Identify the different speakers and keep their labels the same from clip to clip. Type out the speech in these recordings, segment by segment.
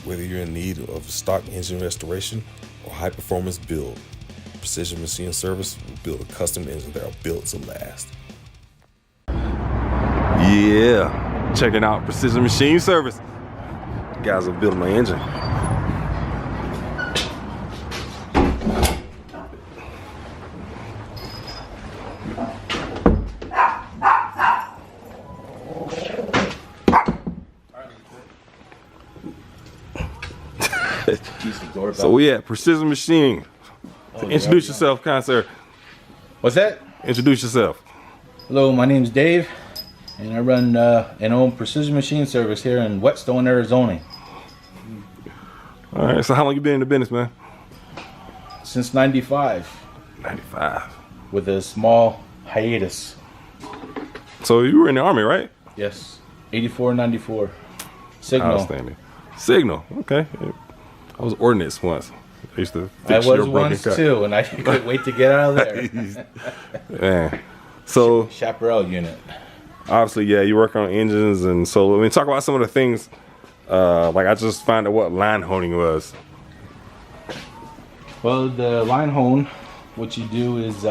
Speaker 1: Whether you're in need of a stock engine restoration or high-performance build, Precision Machine Service will build a custom engine that are built to last. Yeah, checking out Precision Machine Service. Guys are building my engine. So we at Precision Machine. Introduce yourself, kind sir.
Speaker 2: What's that?
Speaker 1: Introduce yourself.
Speaker 2: Hello, my name is Dave, and I run and own Precision Machine Service here in Whetstone, Arizona.
Speaker 1: All right, so how long you been in the business, man?
Speaker 2: Since 95.
Speaker 1: 95.
Speaker 2: With a small hiatus.
Speaker 1: So you were in the Army, right?
Speaker 2: Yes. 84, 94. Signal.
Speaker 1: Outstanding. Signal, okay. I was ordnance once. I used to fix
Speaker 2: I
Speaker 1: your
Speaker 2: was
Speaker 1: broken
Speaker 2: once
Speaker 1: car.
Speaker 2: too, and I couldn't wait to get out of there.
Speaker 1: Man. So
Speaker 2: Chaparral unit.
Speaker 1: obviously, yeah, you work on engines, and so I mean, talk about some of the things. Like I just found out what line honing was.
Speaker 2: Well, the line hone, what you do is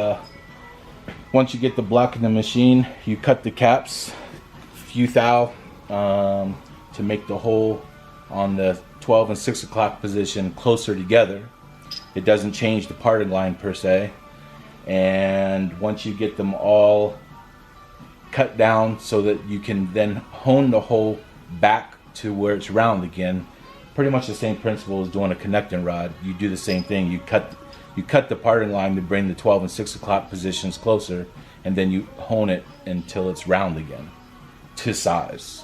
Speaker 2: once you get the block in the machine, you cut the caps, few thou, to make the hole on the 12 and 6 o'clock position closer together. It doesn't change the parting line per se. And once you get them all cut down so that you can then hone the hole back to where it's round again, pretty much the same principle as doing a connecting rod. You do the same thing. You cut the parting line to bring the 12 and 6 o'clock positions closer, and then you hone it until it's round again to size.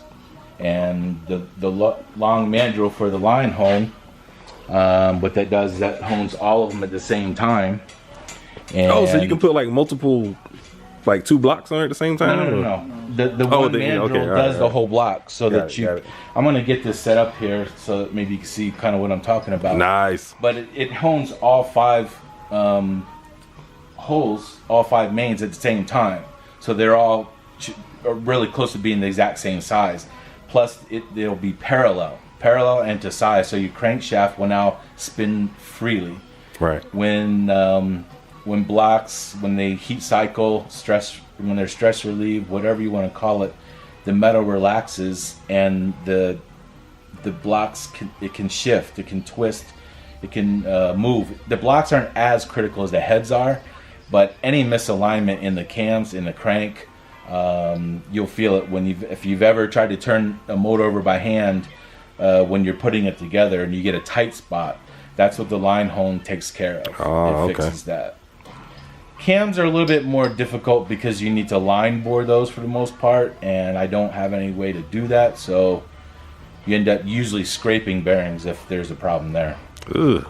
Speaker 2: And the long mandrel for the line hone, what that does is that hones all of them at the same time. And
Speaker 1: Oh, so you can put like multiple, like 2 blocks on it at the same time?
Speaker 2: No. The one mandrel
Speaker 1: okay,
Speaker 2: does the whole block, so
Speaker 1: Got
Speaker 2: that
Speaker 1: it.
Speaker 2: I'm gonna get this set up here so that maybe you can see kind of what I'm talking about.
Speaker 1: Nice.
Speaker 2: But it hones all 5 holes, all 5 mains at the same time, so they're all are really close to being the exact same size. Plus, they'll be parallel and to size, so your crankshaft will now spin freely.
Speaker 1: Right.
Speaker 2: When blocks, when they heat cycle, when they're stress relieved, whatever you want to call it, the metal relaxes and the blocks can shift, it can twist, it can move. The blocks aren't as critical as the heads are, but any misalignment in the cams, in the crank, you'll feel it if you've ever tried to turn a motor over by hand when you're putting it together and you get a tight spot. That's what the line hone takes care of.
Speaker 1: Oh,
Speaker 2: it fixes that. Cams are a little bit more difficult because you need to line bore those for the most part, and I don't have any way to do that, so you end up usually scraping bearings if there's a problem there.
Speaker 1: Ugh.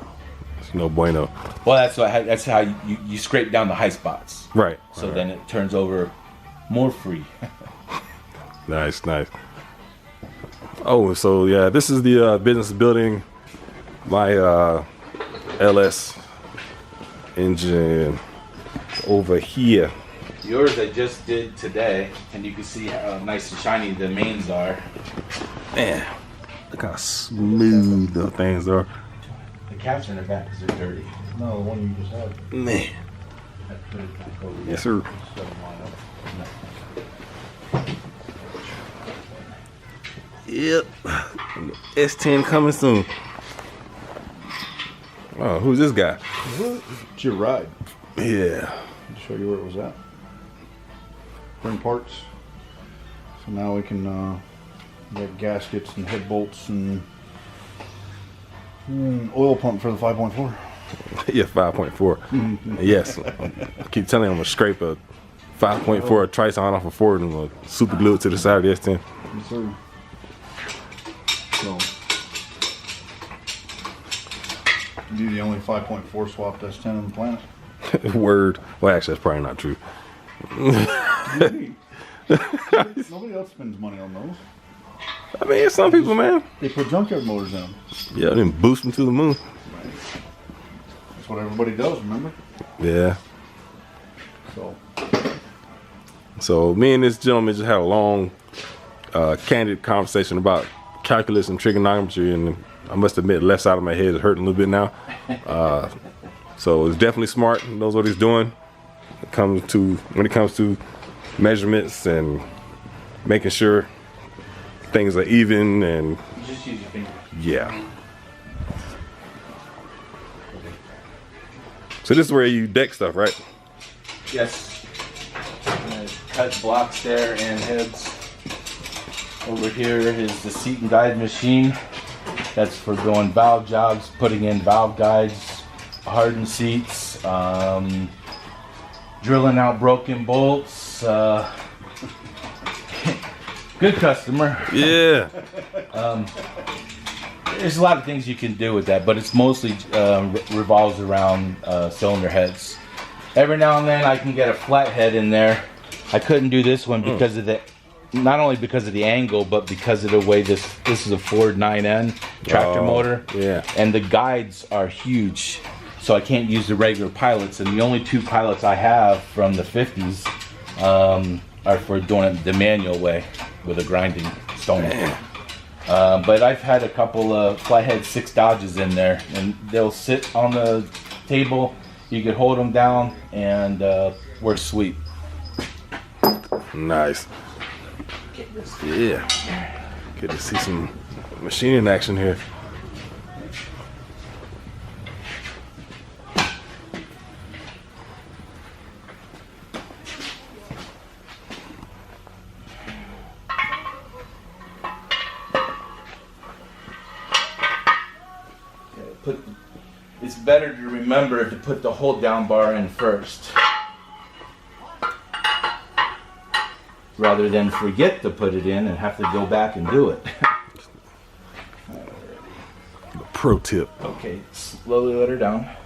Speaker 1: It's no bueno.
Speaker 2: Well, that's how you scrape down the high spots.
Speaker 1: Right.
Speaker 2: So then it turns over more free.
Speaker 1: Nice. Oh, so yeah, this is the business building my LS engine over here.
Speaker 2: Yours I just did today, and you can see how nice and shiny the mains are.
Speaker 1: Man, look how smooth the things are.
Speaker 2: The caps in the back because they're dirty.
Speaker 3: No, the one you just had.
Speaker 1: Man. Yes, sir. Yep. S10 coming soon. Oh, who's this guy?
Speaker 3: It's your ride.
Speaker 1: Yeah.
Speaker 3: I'll show you where it was at. Bring parts. So now we can get gaskets and head bolts and oil pump for the 5.4.
Speaker 1: Yeah, 5.4. Yes. I keep telling him I'm going to scrape a 5.4 Trison off a Ford and super glue it to the side of the S10.
Speaker 3: Yes, sir. So, be the only 5.4 swapped S10 on the planet.
Speaker 1: Word. Well, actually, that's probably not true.
Speaker 3: Nobody else spends money on those.
Speaker 1: I mean, some people, man.
Speaker 3: They put junkyard motors in them.
Speaker 1: Yeah, then boost them to the moon.
Speaker 3: Right. That's what everybody does, remember?
Speaker 1: Yeah.
Speaker 3: So
Speaker 1: me and this gentleman just had a long, candid conversation about calculus and trigonometry, and I must admit, the left side of my head is hurting a little bit now. So it's definitely smart. He knows what he's doing. When it comes to measurements and making sure things are even and
Speaker 2: Just use your finger.
Speaker 1: yeah. So this is where you deck stuff, right?
Speaker 2: Yes. I'm gonna cut blocks there and heads. Over here is the seat and guide machine. That's for doing valve jobs, putting in valve guides, hardened seats, drilling out broken bolts. Good customer.
Speaker 1: Yeah.
Speaker 2: There's a lot of things you can do with that, but it's mostly revolves around cylinder heads. Every now and then I can get a flat head in there. I couldn't do this one because of not only because of the angle, but because of the way this is a Ford 9N tractor motor.
Speaker 1: Yeah.
Speaker 2: And the guides are huge, so I can't use the regular pilots. And the only two pilots I have from the 50s are for doing it the manual way with a grinding stone. But I've had a couple of flathead 6 Dodges in there, and they'll sit on the table. You can hold them down and work sweet.
Speaker 1: Nice. Yeah. Good to see some machining action here.
Speaker 2: It's better to remember to put the hold down bar in first, rather than forget to put it in and have to go back and do it.
Speaker 1: Pro tip.
Speaker 2: Okay, slowly let her down. A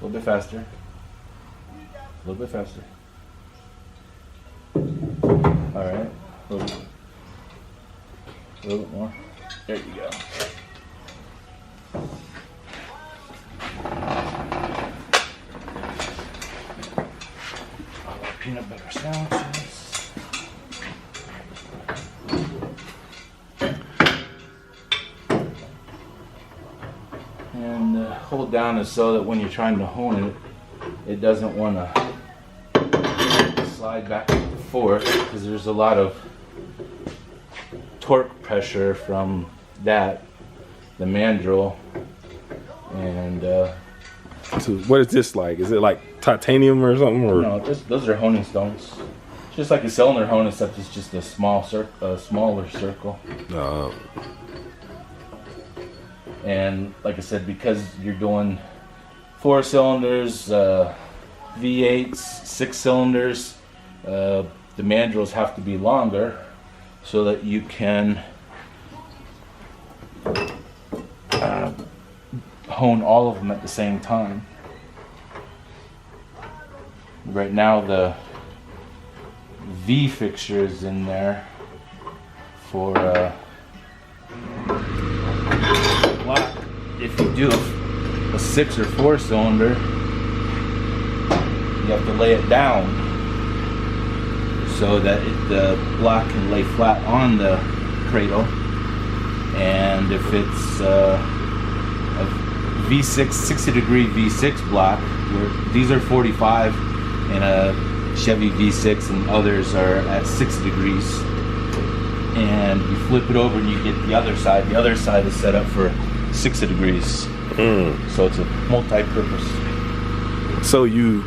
Speaker 2: little bit faster. A little bit faster. All right. A little bit more. There you go. Peanut butter sandwiches. And hold down is so that when you're trying to hone it, it doesn't want to slide back and forth, because there's a lot of torque pressure from that, the mandrel. And
Speaker 1: So what is this like? Is it like titanium or something? Or?
Speaker 2: no, those are honing stones. Just like a cylinder hone, except it's just a smaller circle. And like I said, because you're doing 4 cylinders, V8s, 6 cylinders, the mandrels have to be longer so that you can hone all of them at the same time. Right now the V fixture is in there for block. If you do a 6 or 4 cylinder, you have to lay it down so that the block can lay flat on the cradle. And if it's a V6, 60 degree V6 block, where these are 45 and a Chevy V6 and others are at 60 degrees, and you flip it over and you get the other side. The other side is set up for 60 degrees. So it's a multi-purpose.
Speaker 1: So you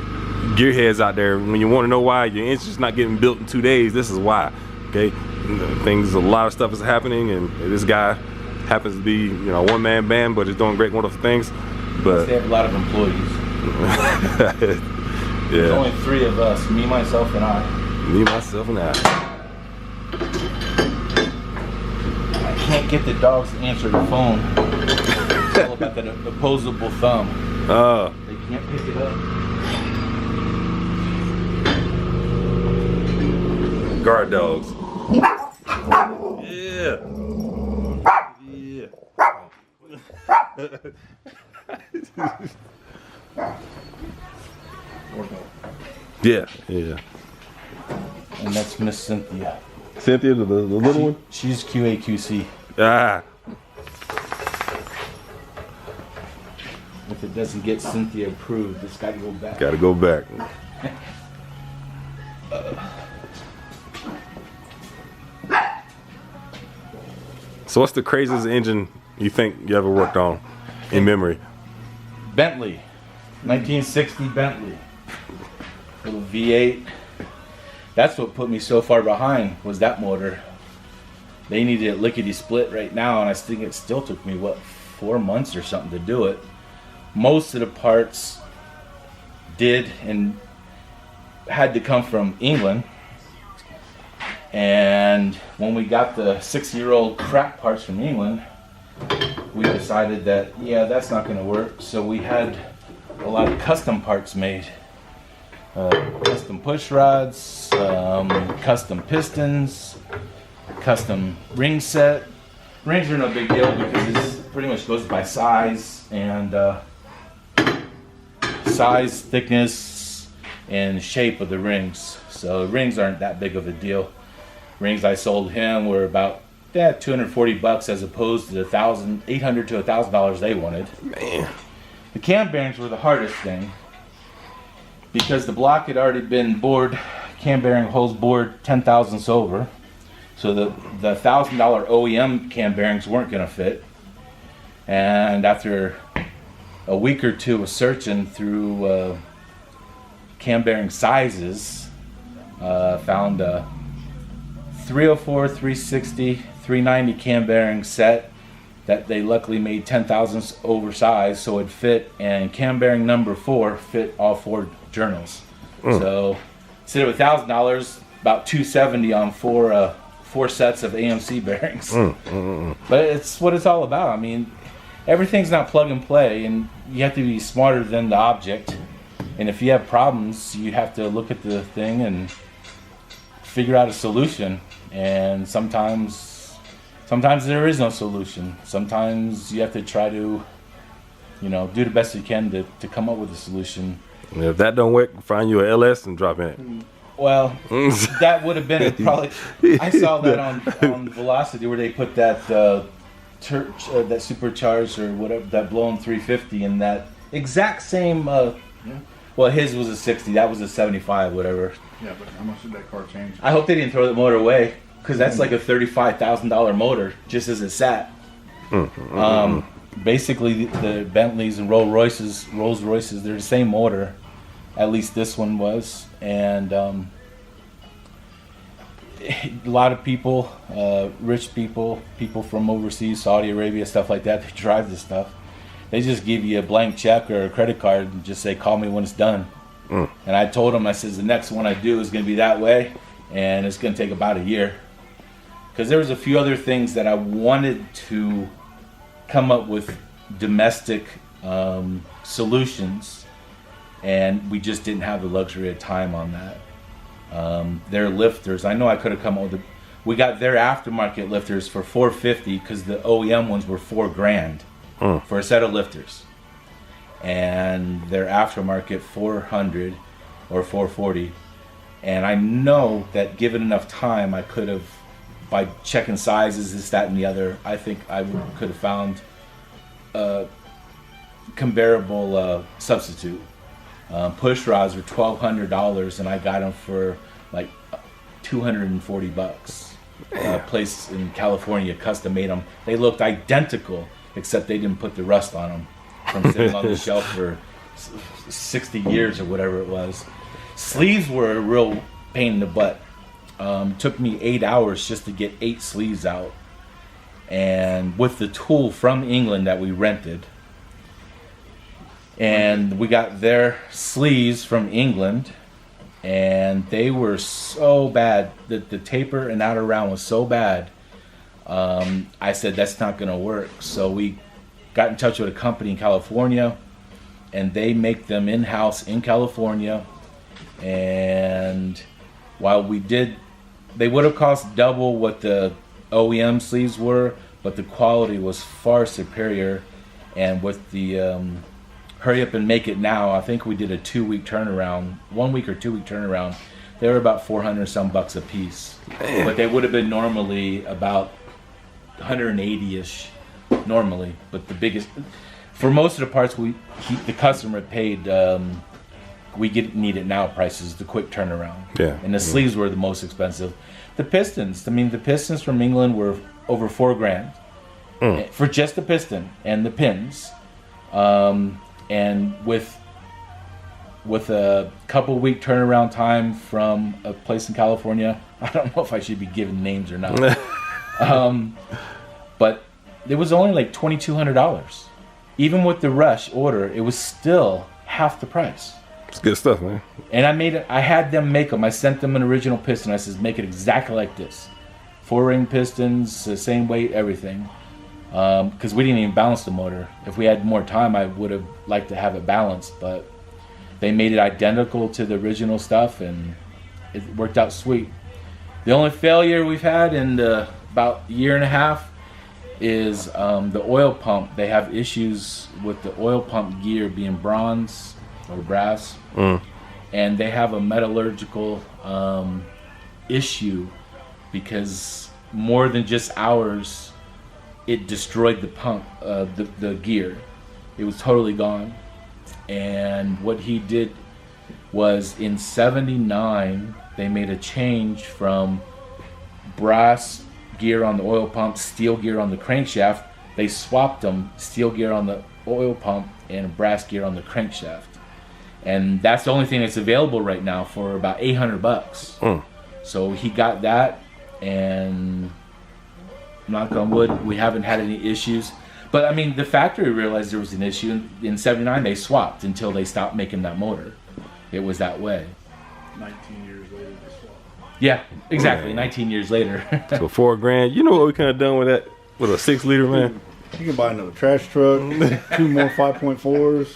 Speaker 1: gearheads out there, when you want to know why your engine's not getting built in 2 days, this is why. Okay, a lot of stuff is happening, and this guy happens to be, a one-man band, but is doing great, wonderful things. But
Speaker 2: They have a lot of employees. There's
Speaker 1: yeah,
Speaker 2: only 3 of us, me, myself, and I.
Speaker 1: me, myself, and I.
Speaker 2: I can't get the dogs to answer the phone. It's all about that opposable thumb. They can't pick it up.
Speaker 1: Guard dogs. Yeah. Yeah. Yeah.
Speaker 2: And that's Miss Cynthia.
Speaker 1: Cynthia, the little one.
Speaker 2: She's QAQC.
Speaker 1: Ah.
Speaker 2: if it doesn't get Cynthia approved, it's got to go back.
Speaker 1: Got to go back. So what's the craziest engine you think you ever worked on in memory?
Speaker 2: Bentley, 1960 Bentley, little V8. That's what put me so far behind, was that motor. They needed it lickety split right now, and I think it still took me, what, 4 months or something to do it. Most of the parts did and had to come from England. And when we got the 6-year-old crap parts from England, we decided that, yeah, that's not going to work. So we had a lot of custom parts made. Custom push rods, custom pistons, custom ring set. Rings are no big deal because it pretty much goes by size and size, thickness, and shape of the rings. So the rings aren't that big of a deal. Rings I sold him were about $240 as opposed to the $800 to $1,000 they wanted.
Speaker 1: Man.
Speaker 2: The cam bearings were the hardest thing because the block had already been bored, cam bearing holes bored 10 thousandths over. So the $1,000 OEM cam bearings weren't going to fit. And after a week or two of searching through cam bearing sizes, found a 304, 360, 390 cam bearing set that they luckily made 10 thousandths oversized so it fit, and cam bearing number 4 fit all 4 journals. So instead of $1,000, about $270 on four sets of AMC bearings. But it's what it's all about. I mean, everything's not plug and play, and you have to be smarter than the object. And if you have problems, you have to look at the thing and figure out a solution. And sometimes there is no solution. Sometimes you have to try to, do the best you can to come up with a solution.
Speaker 1: And if that don't work, find you a LS and drop in it.
Speaker 2: Well, that would have been it probably. I saw that on Velocity where they put that that supercharged or whatever, that blown 350 in that exact same. Well, his was a 60. That was a 75, whatever.
Speaker 3: Yeah, but how much did that car change?
Speaker 2: I hope they didn't throw that motor away because that's like a $35,000 motor just as it sat. Basically, the Bentleys and Rolls Royces, they're the same motor. At least this one was, and a lot of people, rich people from overseas, Saudi Arabia, stuff like that, they drive this stuff. They just give you a blank check or a credit card and just say, call me when it's done. And I told them, I said, the next one I do is going to be that way, and it's going to take about a year. Because there was a few other things that I wanted to come up with domestic solutions, and we just didn't have the luxury of time on that. Their lifters, I know I could have come up with we got their aftermarket lifters for $450 because the OEM ones were $4,000 for a set of lifters, and their aftermarket $400 or $440. And I know that given enough time, I could have, by checking sizes, this, that, and the other, I think I could have found a comparable substitute. Push rods were $1,200, and I got them for like $240. Place in California custom made them. They looked identical, except they didn't put the rust on them from sitting on the shelf for 60 years or whatever it was. Sleeves were a real pain in the butt. Took me 8 hours just to get 8 sleeves out, and with the tool from England that we rented. And we got their sleeves from England, and they were so bad that the taper and outer round was so bad. I said, that's not going to work. So we got in touch with a company in California, and they make them in-house in California. And while we did, they would have cost double what the OEM sleeves were, but the quality was far superior. And with the hurry up and make it now, I think we did a 2-week turnaround, 1 week or 2 week turnaround. They were about $400 some bucks a piece. Man. But they would have been normally about 180-ish normally. But the biggest For most of the parts, the customer paid. Need it now prices, the quick turnaround.
Speaker 1: Yeah.
Speaker 2: And the sleeves were the most expensive. The pistons, the pistons from England were over $4,000 for just the piston and the pins. And with a couple week turnaround time from a place in California, I don't know if I should be giving names or not. But it was only like $2,200. Even with the rush order, it was still half the price.
Speaker 1: It's good stuff, man.
Speaker 2: And I had them make them. I sent them an original piston. I says, make it exactly like this. 4-ring pistons, the same weight, everything. Because we didn't even balance the motor. If we had more time, I would have liked to have it balanced. But they made it identical to the original stuff, and it worked out sweet. The only failure we've had in about a year and a half is the oil pump. They have issues with the oil pump gear being bronze or brass, and they have a metallurgical issue because more than just hours, it destroyed the pump, the gear. It was totally gone. And what he did was in '79, they made a change from brass gear on the oil pump, steel gear on the crankshaft. They swapped them, steel gear on the oil pump and brass gear on the crankshaft. And that's the only thing that's available right now for about $800. So he got that, and knock on wood, we haven't had any issues. But the factory realized there was an issue. In '79, they swapped until they stopped making that motor. It was that way.
Speaker 3: 19 years later, they swapped.
Speaker 2: Yeah, exactly. 19 years later.
Speaker 1: So $4,000. You know what we could have done with that? With a 6-liter, man.
Speaker 3: You can buy another trash truck, 2 more 5.4s.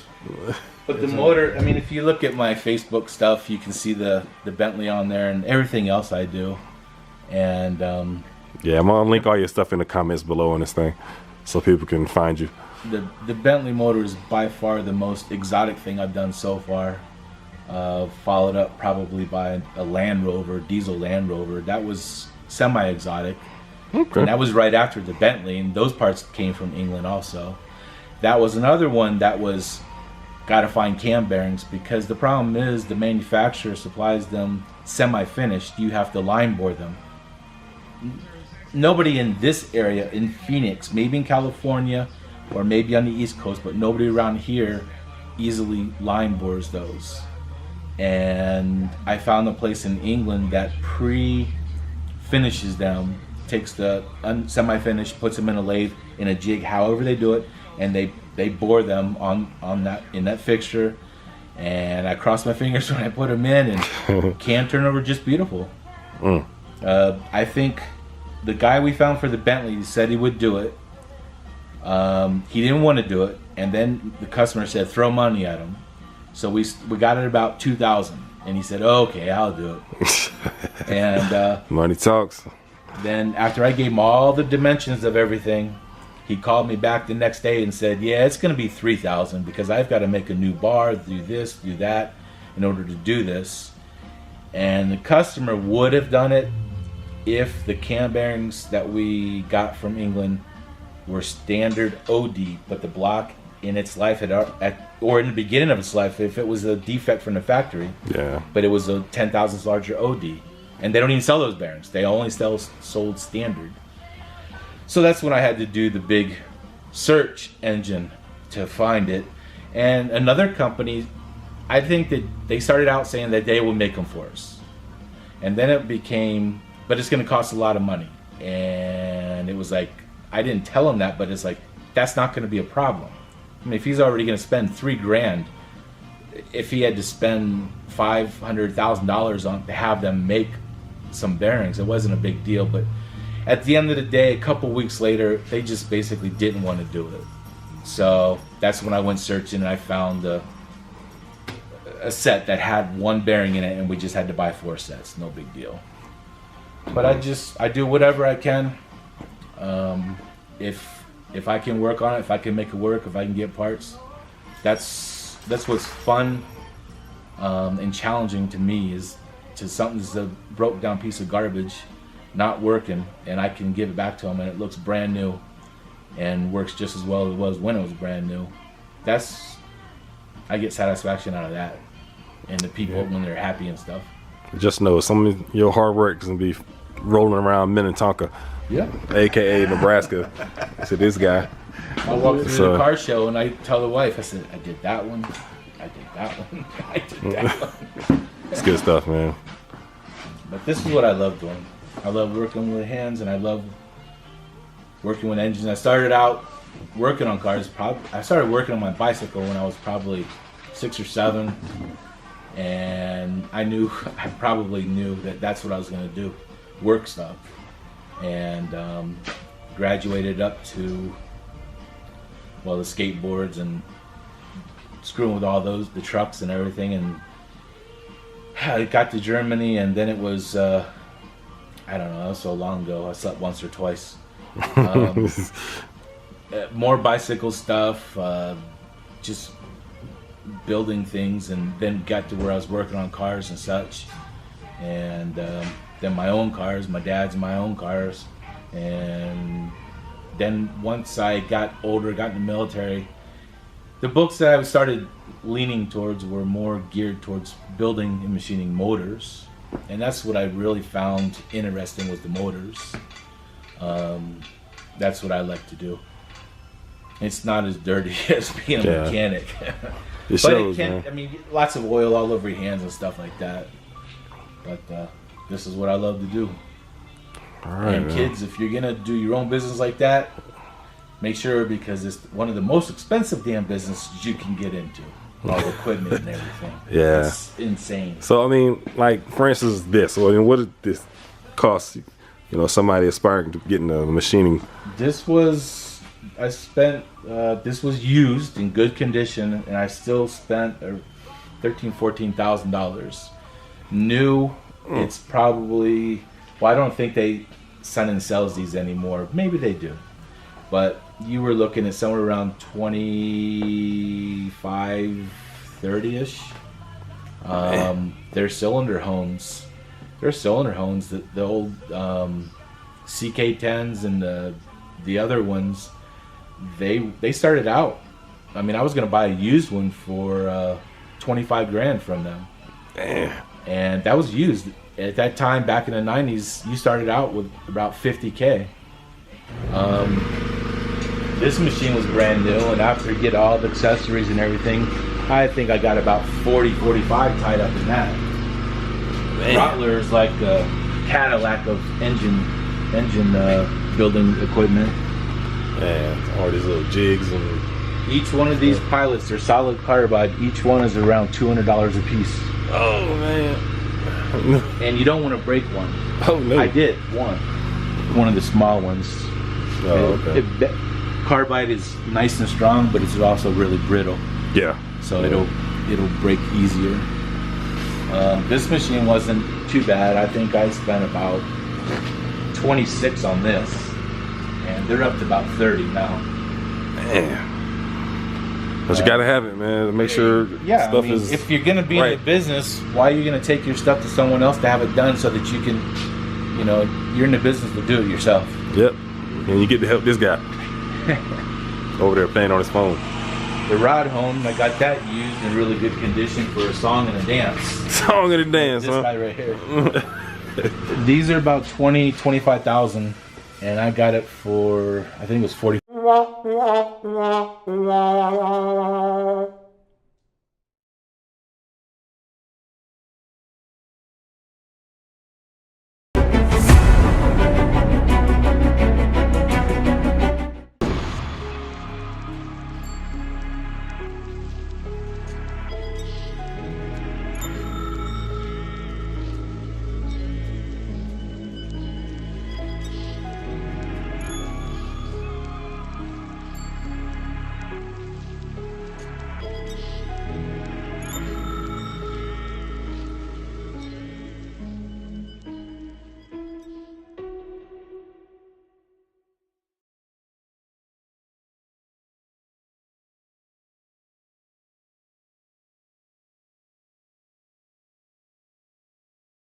Speaker 2: But the motor, if you look at my Facebook stuff, you can see the Bentley on there and everything else I do. And
Speaker 1: yeah, I'm gonna link all your stuff in the comments below on this thing, so people can find you.
Speaker 2: The Bentley motor is by far the most exotic thing I've done so far. Followed up probably by a Land Rover, diesel Land Rover. That was semi-exotic.
Speaker 1: Okay.
Speaker 2: And that was right after the Bentley, and those parts came from England also. That was another one that was gotta find cam bearings, because the problem is the manufacturer supplies them semi-finished. You have to line bore them. Nobody in this area, in Phoenix, maybe in California or maybe on the East Coast, but nobody around here easily line bores those. And I found a place in England that pre-finishes them, takes the semi-finished, puts them in a lathe, in a jig, however they do it, and they bore them on that, in that fixture. And I crossed my fingers when I put them in, and can turnover just beautiful. I think the guy we found for the Bentley said he would do it. He didn't want to do it, and then the customer said throw money at him. So we got it about $2,000, and he said, okay, I'll do it. And
Speaker 1: money talks.
Speaker 2: Then after I gave him all the dimensions of everything, he called me back the next day and said, yeah, it's going to be $3,000 because I've got to make a new bar, do this, do that in order to do this. And the customer would have done it if the cam bearings that we got from England were standard OD, but the block in its life or in the beginning of its life, if it was a defect from the factory,
Speaker 1: yeah,
Speaker 2: but it was a 10 thousandths larger OD, and they don't even sell those bearings. They only sold standard. So that's when I had to do the big search engine to find it. And another company, I think that they started out saying that they will make them for us, and then it became, but it's going to cost a lot of money. And it was like, I didn't tell him that, but it's like, that's not going to be a problem. If he's already going to spend $3,000, if he had to spend $500,000 on to have them make some bearings, it wasn't a big deal. But at the end of the day, a couple weeks later, they just basically didn't want to do it. So that's when I went searching, and I found a set that had one bearing in it, and we just had to buy 4 sets. No big deal. But I do whatever I can. If I can work on it, if I can make it work, if I can get parts, that's what's fun and challenging to me, is to something's a broke down piece of garbage, not working, and I can give it back to them and it looks brand new and works just as well as it was when it was brand new. I get satisfaction out of that, and the people when they're happy and stuff.
Speaker 1: Just know some of your hard work is gonna be rolling around Minnetonka, aka Nebraska. So this guy.
Speaker 2: I walk through the car show and I tell the wife, I said, I did that one, I did that one, I did that one.
Speaker 1: It's good stuff, man.
Speaker 2: But this is what I love doing. I love working with hands, and I love working with engines. I started out working on cars. I started working on my bicycle when I was probably 6 or 7, and I probably knew that that's what I was going to do, work stuff, and graduated up to the skateboards and screwing with all those, the trucks and everything, and I got to Germany, and then it was I don't know, that was so long ago. I slept once or twice. More bicycle stuff, just building things, and then got to where I was working on cars and such, and then my own cars, my dad's and my own cars, and then once I got older, got in the military, the books that I started leaning towards were more geared towards building and machining motors, and that's what I really found interesting, was the motors. That's what I like to do. It's not as dirty as being a mechanic.
Speaker 1: It shows, man.
Speaker 2: I mean, lots of oil all over your hands and stuff like that. But this is what I love to do.
Speaker 1: All right,
Speaker 2: and kids, if you're gonna do your own business like that, make sure, because it's one of the most expensive damn businesses you can get into. All the equipment and everything. Yeah. It's insane.
Speaker 1: So, I mean, like, for instance, this. Well, I mean, what did this cost, somebody aspiring to get into machining?
Speaker 2: This was, this was used in good condition, and I still spent $13,000-$14,000. New, it's probably, I don't think they send and sells these anymore. Maybe they do. But you were looking at somewhere around 25, 30-ish. They're cylinder hones. The old CK10s and the other ones, they started out. I mean, I was going to buy a used one for $25,000 from them.
Speaker 1: Damn.
Speaker 2: And that was used. At that time, back in the 90s, you started out with about $50,000. This machine was brand new, and after you get all the accessories and everything, I think I got about 45 tied up in that. Rottler is like a Cadillac of engine building equipment.
Speaker 1: Man, all these little jigs and
Speaker 2: each one of these pilots are solid carbide. Each one is around $200 a piece.
Speaker 1: Oh man!
Speaker 2: And you don't want to break one.
Speaker 1: Oh no!
Speaker 2: I did one of the small ones.
Speaker 1: Oh, okay.
Speaker 2: Carbide is nice and strong, but it's also really brittle.
Speaker 1: Yeah.
Speaker 2: So it'll break easier. This machine wasn't too bad. I think I spent about 26 on this, and they're up to about 30 now.
Speaker 1: Man. But you gotta have it, man, to make sure stuff is.
Speaker 2: If you're gonna be in the business, why are you gonna take your stuff to someone else to have it done so that you can, you're in the business to do it yourself.
Speaker 1: Yep. And you get to help this guy over there playing on his phone.
Speaker 2: The rod hone, I got that used in really good condition for a song and a dance.
Speaker 1: Song and a dance,
Speaker 2: this guy right here. These are about $25,000, and I got it for, I think it was $40.